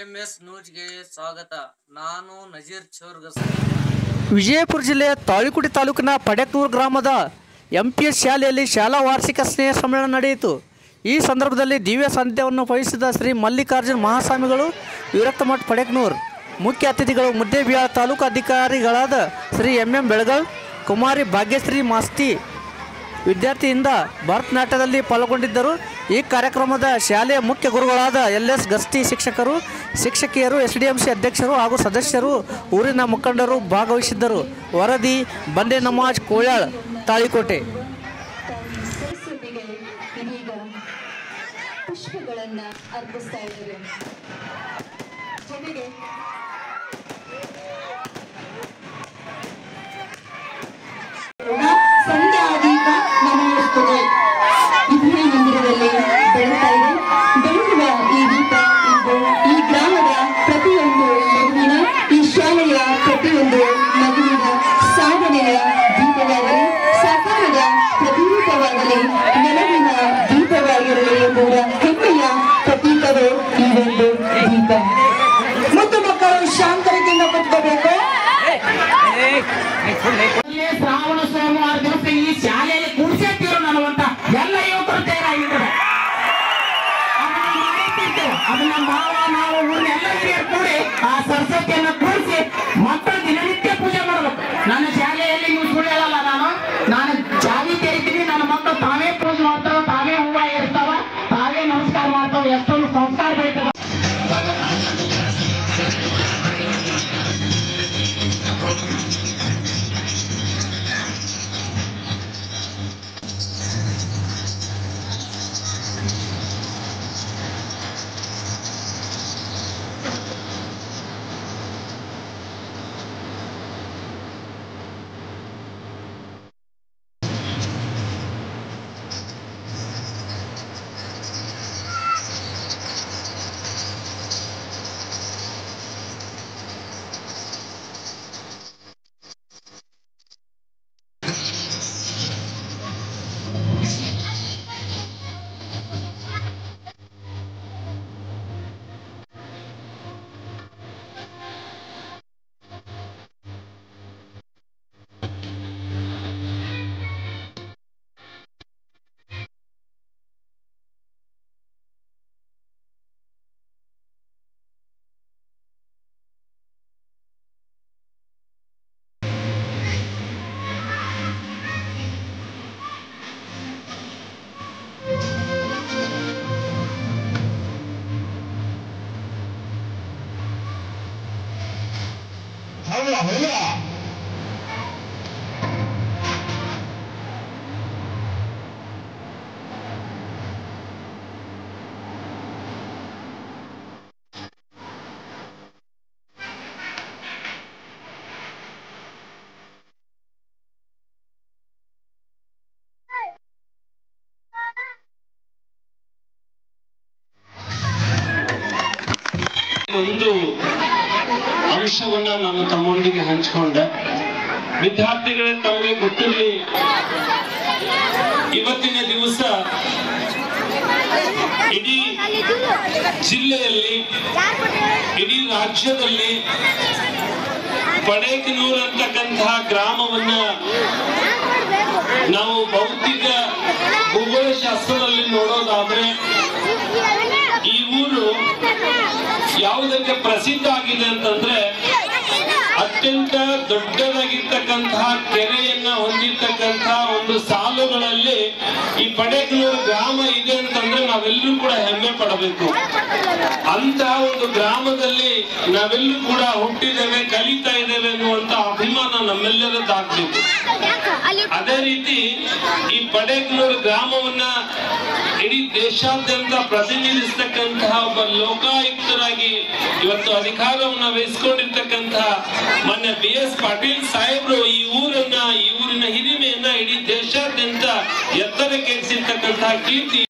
BMS ನ್ಯೂಸ್ಗೆ ಸ್ವಾಗತ. ನಾನು ನಜೀರ್ ಚೋರ್ಗಸ್. ವಿಜಯಪುರ ಜಿಲ್ಲೆಯ ತಾಳಿಕೋಟೆ ತಾಲೂಕಿನ ಪಡೆಕ್ನೂರು ಗ್ರಾಮದ MPS ಶಾಲೆಯಲ್ಲಿ ಶಾಲಾ ವಾರ್ಷಿಕ ಸ್ನೇಹ ಸಮ್ಮೇಳನ ನಡೆಯಿತು. ಈ ಸಂದರ್ಭದಲ್ಲಿ ದಿವ್ಯ ಸಾನ್ನಿಧ್ಯವನ್ನು ವಹಿಸಿದ ಶ್ರೀ ಮಲ್ಲಿಕಾರ್ಜುನ ಮಹಾಸ್ವಾಮಿಗಳು ವಿರಕ್ತಮಠ ಪಡೆಕ್ನೂರು, ಮುಖ್ಯ ಅತಿಥಿಗಳು ಮುದ್ದೇಬಿಹಾಳ ತಾಲೂಕು ಅಧಿಕಾರಿಗಳಾದ ಶ್ರೀ MM ಬೆಳಗಲ್, ಕುಮಾರಿ ಭಾಗ್ಯಶ್ರೀ ಮಾಸ್ತಿ ವಿದ್ಯಾರ್ಥಿಯಿಂದ ಭರತನಾಟ್ಯದಲ್ಲಿ ಪಾಲ್ಗೊಂಡಿದ್ದರು. ಈ ಕಾರ್ಯಕ್ರಮದ ಶಾಲೆಯ ಮುಖ್ಯ ಗುರುಗಳಾದ LS ಗಸ್ತಿ ಶಿಕ್ಷಕರು, ಶಿಕ್ಷಕಿಯರು, SDMC ಅಧ್ಯಕ್ಷರು ಹಾಗೂ ಸದಸ್ಯರು, ಊರಿನ ಮುಖಂಡರು ಭಾಗವಹಿಸಿದ್ದರು. ವರದಿ ಬಂಡೆ ನಮಾಜ್ ಕೋಳ್ಯಾಳ್, ತಾಳಿಕೋಟೆ. ಪುಷ್ಪಗಳನ್ನು ಅರ್ಪಿಸ್ತಾ ಇದ್ದಾರೆ. ಜೊತೆಗೆ ಸಂಧ್ಯಾದೀಪ ನಮನಿಸುತ್ತದೆ. ವಿದ್ಯಾ ಮಂದಿರದಲ್ಲಿ ಬೆಳಗ್ತಾ ಇದೆ. ಬೆಳಗುವ ಈ ದೀಪ ಇಂದು ಈ ಗ್ರಾಮದ ಪ್ರತಿಯೊಂದು ಮಗುವಿನ, ಈ ಶಾಲೆಯ ಪ್ರತಿಯೊಂದು ಮಗುವಿನ ಸಾಧನೆಯ ದೀಪವಾಗಲಿ, ಸಾಕಾರದ ಪ್ರತಿರೂಪವಾಗಲಿ, ನೆಲವಿನ ದೀಪವಾಗಿರಲಿ ಎಂಬುವ ಹೆಮ್ಮೆಯ ಪ್ರತೀಕವೇ ಈ ಒಂದು ದೀಪ. ಮತ್ತು ಮಕ್ಕಳು ಶಾಂತತೆಯಿಂದ ಕೂತ್ಕೋಬೇಕು. ಶ್ರಾವಣ ಸೋಮವಾರ ದಿವಸ ಈ ಶಾಲೆಯಲ್ಲಿ ಕೂಡಿಸಿರ್ತೀರೋ ಅನ್ನುವಂತ ಎಲ್ಲ ಯುವಕರು ತಯಾರಾಗಿದ್ದಾರೆ. ಅದನ್ನ ನಾವು ಊರಿನೆಲ್ಲ ಹಿರಿಯರು ಕೂಡಿ ಆ ಸರಸ್ವತಿಯನ್ನ ಕೂರಿಸಿ ಮಕ್ಕಳು ದಿನನಿತ್ಯ ಪೂಜೆ ಮಾಡಬೇಕು. ನನ್ನ ಶಾಲೆಯಲ್ಲಿ ನೀವು ಸುಳ್ಳು ಹೇಳಲ್ಲ. ನಾನು ಜಾಲಿ ತೆರಿತೀನಿ. ನನ್ನ ಮಕ್ಕಳು ತಾವೇ ಪೂಜೆ ಮಾಡ್ತಾವ, ತಾವೇ ಹೂವ ಇರ್ತಾವ, ತಾವೇ ನಮಸ್ಕಾರ ಮಾಡ್ತಾವ. ಎಷ್ಟೊಂದು ಸಂಸ್ಕಾರ ಬೆಳೀತದ. ಒಂದು ಅಂಶವನ್ನ ನಾನು ತಮ್ಮೊಂದಿಗೆ ಹಂಚಿಕೊಂಡೆ. ವಿದ್ಯಾರ್ಥಿಗಳೇ, ತಮಗೆ ಗೊತ್ತಿರಲಿ, ಇವತ್ತಿನ ದಿವಸ ಇಡೀ ಜಿಲ್ಲೆಯಲ್ಲಿ, ಇಡೀ ರಾಜ್ಯದಲ್ಲಿ ಪಡೇಕನೂರು ಅಂತಕ್ಕಂತಹ ಗ್ರಾಮವನ್ನ ನಾವು ಭೌತಿಕ ಭೂಗೋಳಶಾಸ್ತ್ರದಲ್ಲಿ ನೋಡೋದಾದ್ರೆ ಈ ಊರು ಯಾವುದಕ್ಕೆ ಪ್ರಸಿದ್ಧ ಆಗಿದೆ ಅಂತಂದ್ರೆ ಅತ್ಯಂತ ದೊಡ್ಡದಾಗಿರ್ತಕ್ಕಂತಹ ಕೆರೆಯನ್ನ ಹೊಂದಿರ್ತಕ್ಕಂತಹ ಒಂದು ಸಾಲುಗಳಲ್ಲಿ ಈ ಪಡೇಕನೂರು ಗ್ರಾಮ ಇದೆ ಅಂತಂದ್ರೆ ನಾವೆಲ್ಲರೂ ಕೂಡ ಹೆಮ್ಮೆ ಪಡಬೇಕು. ಅಂತಹ ಒಂದು ಗ್ರಾಮದಲ್ಲಿ ನಾವೆಲ್ಲರೂ ಕೂಡ ಹುಟ್ಟಿದ್ದೇವೆ, ಕಲಿತಾ ಇದ್ದೇವೆ ಅನ್ನುವಂತ ಅಭಿಮಾನ ನಮ್ಮೆಲ್ಲರದ್ದಾಗಬೇಕು. ಅದೇ ರೀತಿ ಈ ಪಡೇಕನೂರು ಗ್ರಾಮವನ್ನ ಇಡೀ ದೇಶಾದ್ಯಂತ ಪ್ರತಿನಿಧಿಸ್ತಕ್ಕಂತಹ ಒಬ್ಬ ಲೋಕಾಯುಕ್ತರಾಗಿ ಇವತ್ತು ಅಧಿಕಾರವನ್ನ ವಹಿಸಿಕೊಂಡಿರ್ತಕ್ಕಂತಹ ಮಾನ್ಯ BS ಪಾಟೀಲ್ ಸಾಹೇಬ್ರು ಈ ಊರಿನ ಹಿರಿಮೆಯನ್ನ ಇಡೀ ದೇಶಾದ್ಯಂತ ಎತ್ತರಕ್ಕೆ ಏರಿಸಿರ್ತಕ್ಕಂತಹ ಕೀರ್ತಿ